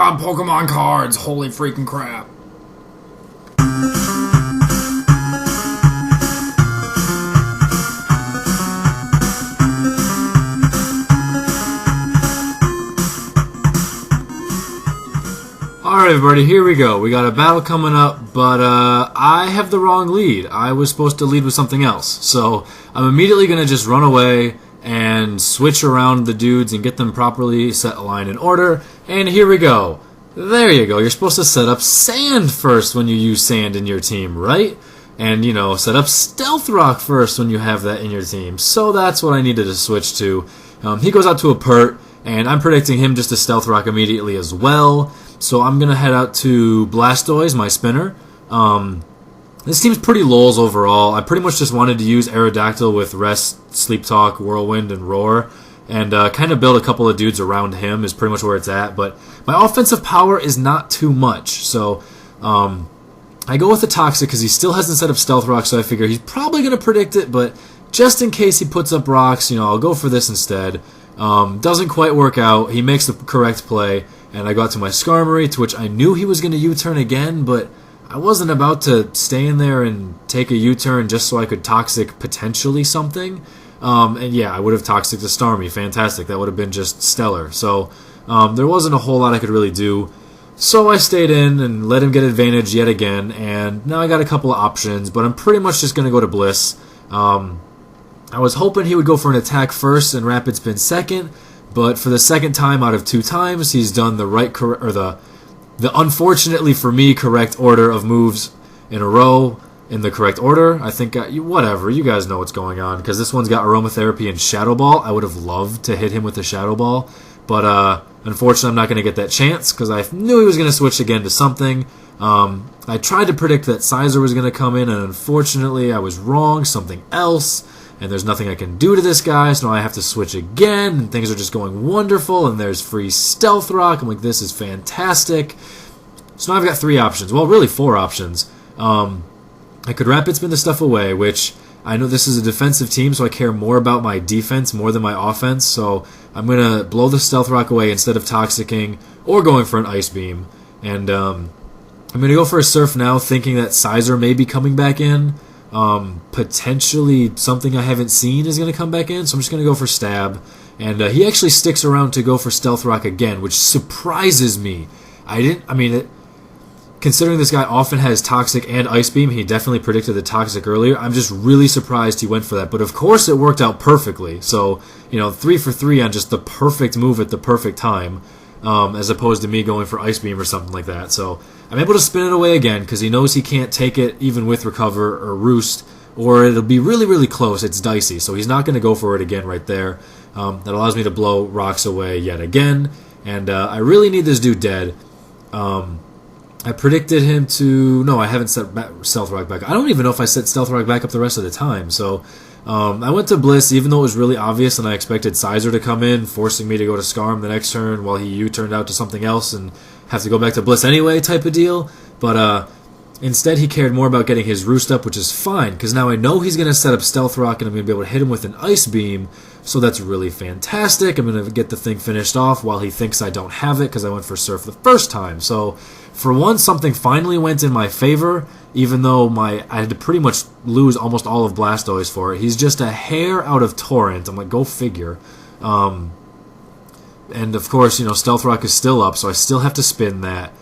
god, Pokemon cards! Holy freaking crap. Alright everybody, here we go. We got a battle coming up, but I have the wrong lead. I was supposed to lead with something else. So I'm immediately going to just run away and switch around the dudes and get them properly set aligned in order. And here we go. There you go. You're supposed to set up sand first when you use sand in your team, right? And, set up stealth rock first when you have that in your team. So that's what I needed to switch to. He goes out to a pert, and I'm predicting him just to stealth rock immediately as well. So I'm going to head out to Blastoise, my spinner. This team's pretty lols overall. I pretty much just wanted to use Aerodactyl with Rest, Sleep Talk, Whirlwind, and Roar. And kind of build a couple of dudes around him is pretty much where it's at. But my offensive power is not too much. So I go with the Toxic because he still hasn't set up Stealth Rock. So I figure he's probably going to predict it. But just in case he puts up rocks, I'll go for this instead. Doesn't quite work out. He makes the correct play. And I got to my Skarmory, to which I knew he was going to U-turn again, but I wasn't about to stay in there and take a U-turn just so I could Toxic potentially something. And yeah, I would have Toxic to Starmie. Fantastic. That would have been just stellar. So there wasn't a whole lot I could really do. So I stayed in and let him get advantage yet again, and now I got a couple of options, but I'm pretty much just going to go to Bliss. I was hoping he would go for an attack first and Rapid Spin second, but for the second time out of 2 times, he's done the the unfortunately for me correct order of moves in a row in the correct order. I think whatever, you guys know what's going on because this one's got Aromatherapy and Shadow Ball. I would have loved to hit him with the Shadow Ball, but unfortunately I'm not going to get that chance because I knew he was going to switch again to something. I tried to predict that Sizer was going to come in, and unfortunately I was wrong. Something else. And there's nothing I can do to this guy, so now I have to switch again, and things are just going wonderful, and there's free Stealth Rock. I'm like, this is fantastic. So now I've got 3 options. Well, really 4 options. I could Rapid Spin the stuff away, which I know this is a defensive team, so I care more about my defense more than my offense, so I'm going to blow the Stealth Rock away instead of Toxicking or going for an Ice Beam. And I'm going to go for a Surf now, thinking that Sizer may be coming back in. Potentially something I haven't seen is going to come back in, so I'm just going to go for Stab. And he actually sticks around to go for Stealth Rock again, which surprises me. Considering this guy often has Toxic and Ice Beam, he definitely predicted the Toxic earlier. I'm just really surprised he went for that. But of course it worked out perfectly. So, 3 for 3 on just the perfect move at the perfect time, as opposed to me going for Ice Beam or something like that. So I'm able to spin it away again because he knows he can't take it even with Recover or Roost, or it'll be really, really close. It's dicey, so he's not going to go for it again right there. That allows me to blow rocks away yet again, and I really need this dude dead. I predicted him to... No, I haven't set Stealth Rock back. I don't even know if I set Stealth Rock back up the rest of the time, so... I went to Bliss, even though it was really obvious, and I expected Sizer to come in, forcing me to go to Skarm the next turn while he U-turned out to something else and have to go back to Bliss anyway type of deal. But instead he cared more about getting his Roost up, which is fine, because now I know he's going to set up Stealth Rock and I'm going to be able to hit him with an Ice Beam, so that's really fantastic. I'm going to get the thing finished off while he thinks I don't have it because I went for Surf the first time. So for once, something finally went in my favor, even though I had to pretty much lose almost all of Blastoise for it. He's just a hair out of Torrent. I'm like, go figure. And of course, Stealth Rock is still up, so I still have to spin that.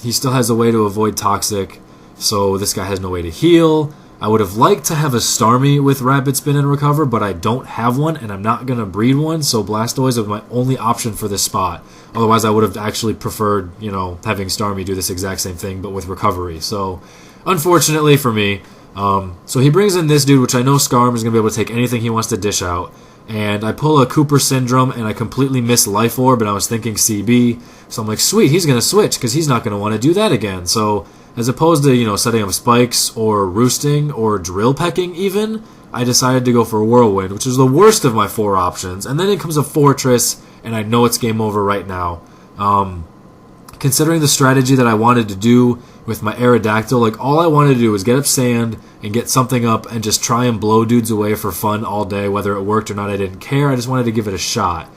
He still has a way to avoid Toxic, so this guy has no way to heal. I would have liked to have a Starmie with Rapid Spin and Recover, but I don't have one, and I'm not going to breed one, so Blastoise is my only option for this spot. Otherwise, I would have actually preferred, having Starmie do this exact same thing, but with Recovery. So, unfortunately for me, so he brings in this dude, which I know Skarm is going to be able to take anything he wants to dish out. And I pull a Cooper Syndrome, and I completely miss Life Orb, and I was thinking CB. So I'm like, sweet, he's going to switch, because he's not going to want to do that again. So, as opposed to, setting up Spikes, or Roosting, or Drill Pecking even, I decided to go for Whirlwind, which is the worst of my 4 options. And then it comes a Fortress, and I know it's game over right now. Considering the strategy that I wanted to do with my Aerodactyl, like, all I wanted to do was get up sand and get something up and just try and blow dudes away for fun all day. Whether it worked or not, I didn't care. I just wanted to give it a shot.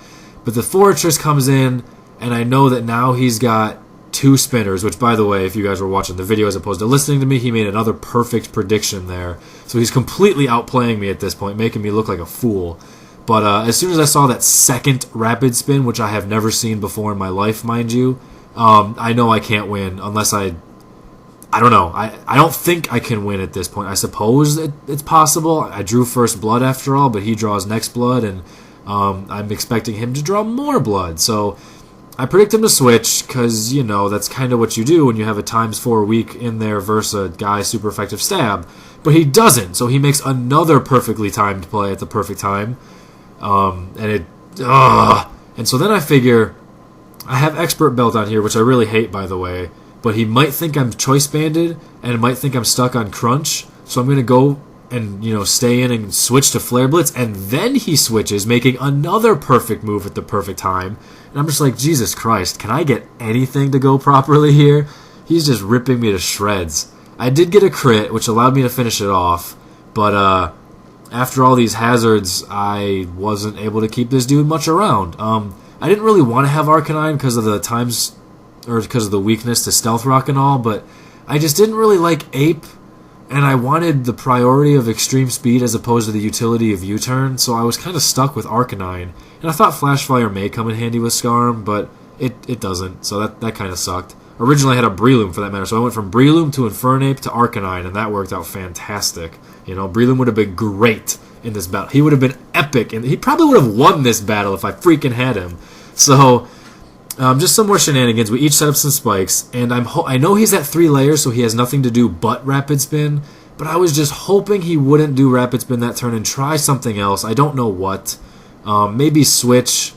But the Fortress comes in, and I know that now he's got 2 spinners, which, by the way, if you guys were watching the video as opposed to listening to me, he made another perfect prediction there. So he's completely outplaying me at this point, making me look like a fool. But as soon as I saw that second rapid spin, which I have never seen before in my life, mind you, I know I can't win unless I don't know. I don't think I can win at this point. I suppose it's possible. I drew first blood after all, but he draws next blood, and I'm expecting him to draw more blood. So I predict him to switch because, you know, that's kind of what you do when you have a ×4 weak in there versus a guy super effective stab. But he doesn't, so he makes another perfectly timed play at the perfect time. And so then I figure I have expert belt on here, which I really hate, by the way, but he might think I'm choice banded and might think I'm stuck on crunch, so I'm going to go and, you know, stay in and switch to flare blitz, and then he switches, making another perfect move at the perfect time, and I'm just like, Jesus Christ, can I get anything to go properly here? He's just ripping me to shreds. I did get a crit, which allowed me to finish it off, but after all these hazards, I wasn't able to keep this dude much around. I didn't really want to have Arcanine because of the because of the weakness to Stealth Rock and all, but I just didn't really like Ape, and I wanted the priority of extreme speed as opposed to the utility of U-turn, so I was kind of stuck with Arcanine. And I thought Flash Fire may come in handy with Scarm, but it doesn't, so that kind of sucked. Originally I had a Breloom for that matter, so I went from Breloom to Infernape to Arcanine, and that worked out fantastic. You know, Breloom would have been great in this battle. He would have been epic, and he probably would have won this battle if I freaking had him. So, just some more shenanigans. We each set up some spikes, and I know he's at 3 layers, so he has nothing to do but Rapid Spin, but I was just hoping he wouldn't do Rapid Spin that turn and try something else. I don't know what. Maybe switch,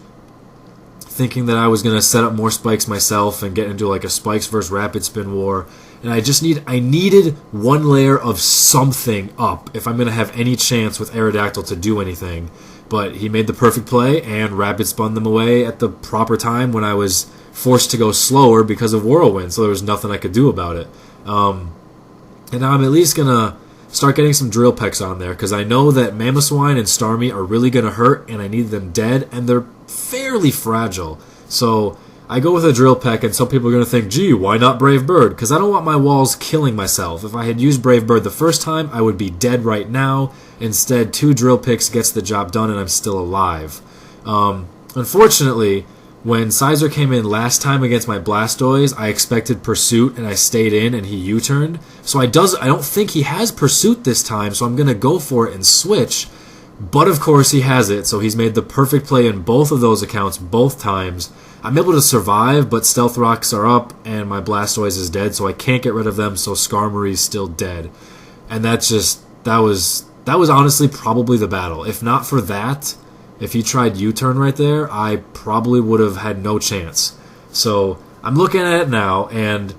thinking that I was going to set up more spikes myself and get into like a spikes versus Rapid Spin war. And I needed 1 layer of something up if I'm going to have any chance with Aerodactyl to do anything. But he made the perfect play and rapid spun them away at the proper time when I was forced to go slower because of Whirlwind, so there was nothing I could do about it. And now I'm at least going to start getting some Drill Pecks on there, because I know that Mamoswine and Starmie are really going to hurt, and I need them dead, and they're fairly fragile. So I go with a Drill Peck, and some people are going to think, gee, why not Brave Bird? Because I don't want my walls killing myself. If I had used Brave Bird the first time, I would be dead right now. Instead, 2 Drill Picks gets the job done, and I'm still alive. Unfortunately, when Sizer came in last time against my Blastoise, I expected Pursuit, and I stayed in, and he U-turned. So I don't think he has Pursuit this time, so I'm going to go for it and switch. But of course he has it, so he's made the perfect play in both of those accounts both times. I'm able to survive, but Stealth Rocks are up, and my Blastoise is dead, so I can't get rid of them, so Skarmory's still dead. And that was honestly probably the battle. If not for that, if he tried U-turn right there, I probably would have had no chance. So I'm looking at it now, and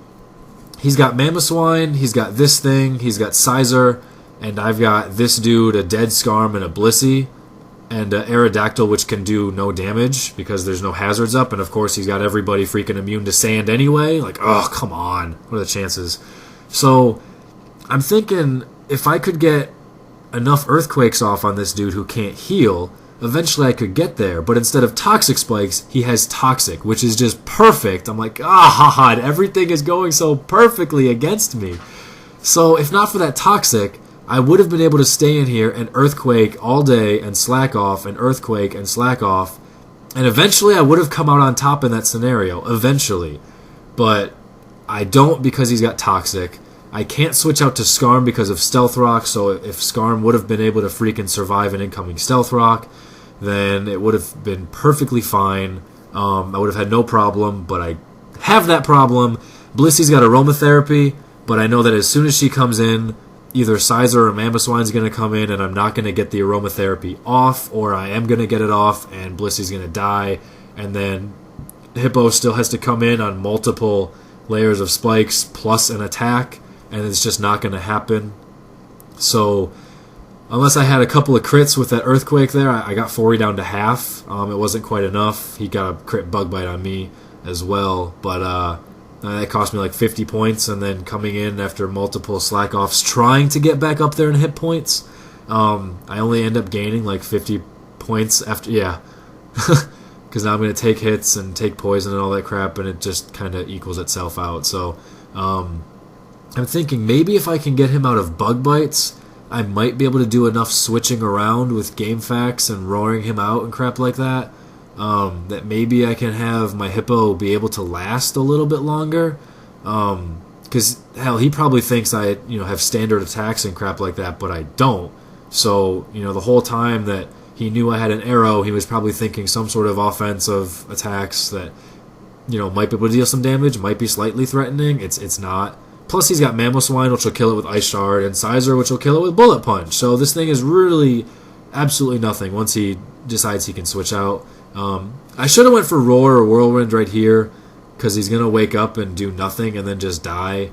he's got Mamoswine, he's got this thing, he's got Sizer, and I've got this dude, a dead Skarm and a Blissey, and Aerodactyl, which can do no damage because there's no hazards up, and of course he's got everybody freaking immune to sand anyway. Like, oh, come on. What are the chances? So I'm thinking if I could get enough Earthquakes off on this dude who can't heal, eventually I could get there. But instead of Toxic Spikes, he has Toxic, which is just perfect. I'm like, God, everything is going so perfectly against me. So if not for that Toxic, I would have been able to stay in here and Earthquake all day and slack off and Earthquake and slack off. And eventually I would have come out on top in that scenario. Eventually. But I don't because he's got Toxic. I can't switch out to Skarm because of Stealth Rock, so if Skarm would have been able to freaking survive an incoming Stealth Rock, then it would have been perfectly fine. I would have had no problem, but I have that problem. Blissey's got Aromatherapy, but I know that as soon as she comes in, either Sizer or Mamoswine's going to come in, and I'm not going to get the Aromatherapy off, or I am going to get it off, and Blissey's going to die, and then Hippo still has to come in on multiple layers of spikes plus an attack, and it's just not going to happen. So unless I had a couple of crits with that Earthquake there, I got 40 down to half. It wasn't quite enough. He got a crit Bug Bite on me as well, but that cost me like 50 points, and then coming in after multiple slack-offs trying to get back up there in hit points, I only end up gaining like 50 points after, yeah. because now I'm going to take hits and take poison and all that crap, and it just kind of equals itself out. So I'm thinking maybe if I can get him out of bug bites, I might be able to do enough switching around with game facts and roaring him out and crap like that, that maybe I can have my hippo be able to last a little bit longer. Because, hell, he probably thinks I have standard attacks and crap like that, but I don't. So, the whole time that he knew I had an arrow, he was probably thinking some sort of offensive attacks that, might be able to deal some damage, might be slightly threatening. It's not. Plus, he's got Mamoswine, which will kill it with Ice Shard, and Sizer, which will kill it with Bullet Punch. So this thing is really absolutely nothing once he decides he can switch out. I should have went for Roar or Whirlwind right here, because he's going to wake up and do nothing and then just die.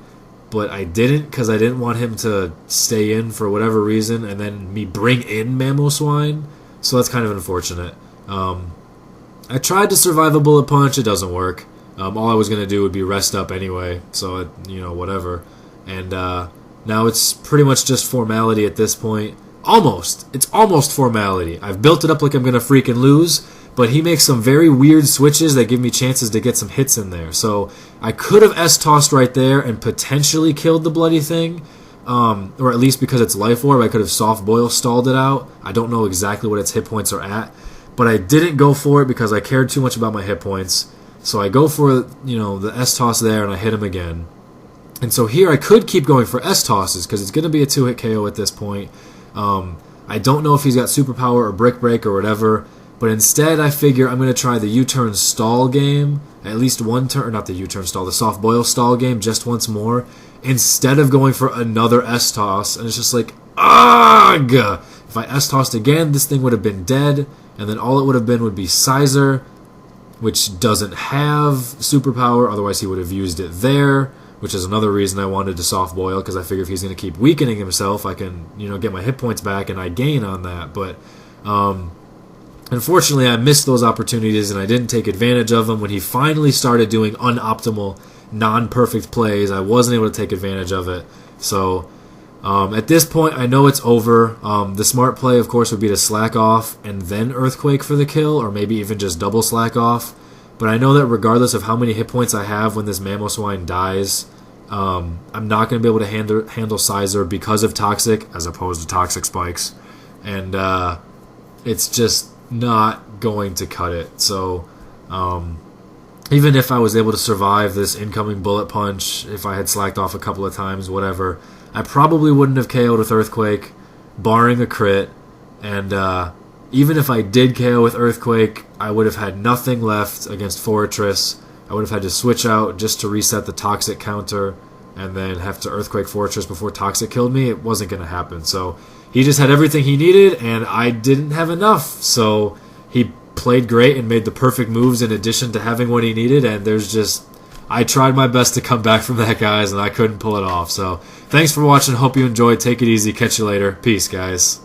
But I didn't, because I didn't want him to stay in for whatever reason, and then me bring in Mamoswine. So that's kind of unfortunate. I tried to survive a Bullet Punch. It doesn't work. All I was going to do would be rest up anyway, so, whatever. And now it's pretty much just formality at this point. Almost. It's almost formality. I've built it up like I'm going to freaking lose, but he makes some very weird switches that give me chances to get some hits in there. So I could have S-tossed right there and potentially killed the bloody thing, or at least because it's Life Orb, I could have Soft Boil stalled it out. I don't know exactly what its hit points are at, but I didn't go for it because I cared too much about my hit points. So I go for, the S-toss there, and I hit him again. And so here I could keep going for S-tosses, because it's going to be a 2-hit KO at this point. I don't know if he's got Superpower or Brick Break or whatever, but instead I figure I'm going to try the U-turn stall game, at least one turn, or not the U-turn stall, the Soft Boil stall game just once more, instead of going for another S-toss. And it's just like, ugh! If I S-tossed again, this thing would have been dead, and then all it would have been would be Sizer, which doesn't have Superpower, otherwise he would have used it there, which is another reason I wanted to Soft Boil, because I figure if he's going to keep weakening himself, I can, get my hit points back, and I gain on that. But unfortunately, I missed those opportunities, and I didn't take advantage of them. When he finally started doing unoptimal, non-perfect plays, I wasn't able to take advantage of it. So at this point, I know it's over. The smart play, of course, would be to slack off and then Earthquake for the kill, or maybe even just double slack off. But I know that regardless of how many hit points I have when this Mamoswine dies, I'm not going to be able to handle Sizer because of Toxic, as opposed to Toxic Spikes. And it's just not going to cut it. So even if I was able to survive this incoming Bullet Punch, if I had slacked off a couple of times, whatever, I probably wouldn't have KO'd with Earthquake, barring a crit. And even if I did KO with Earthquake, I would have had nothing left against Fortress. I would have had to switch out just to reset the Toxic counter and then have to Earthquake Fortress before Toxic killed me. It wasn't going to happen. So he just had everything he needed, and I didn't have enough. So he played great and made the perfect moves in addition to having what he needed, and I tried my best to come back from that, guys, and I couldn't pull it off. So thanks for watching. Hope you enjoyed. Take it easy. Catch you later. Peace, guys.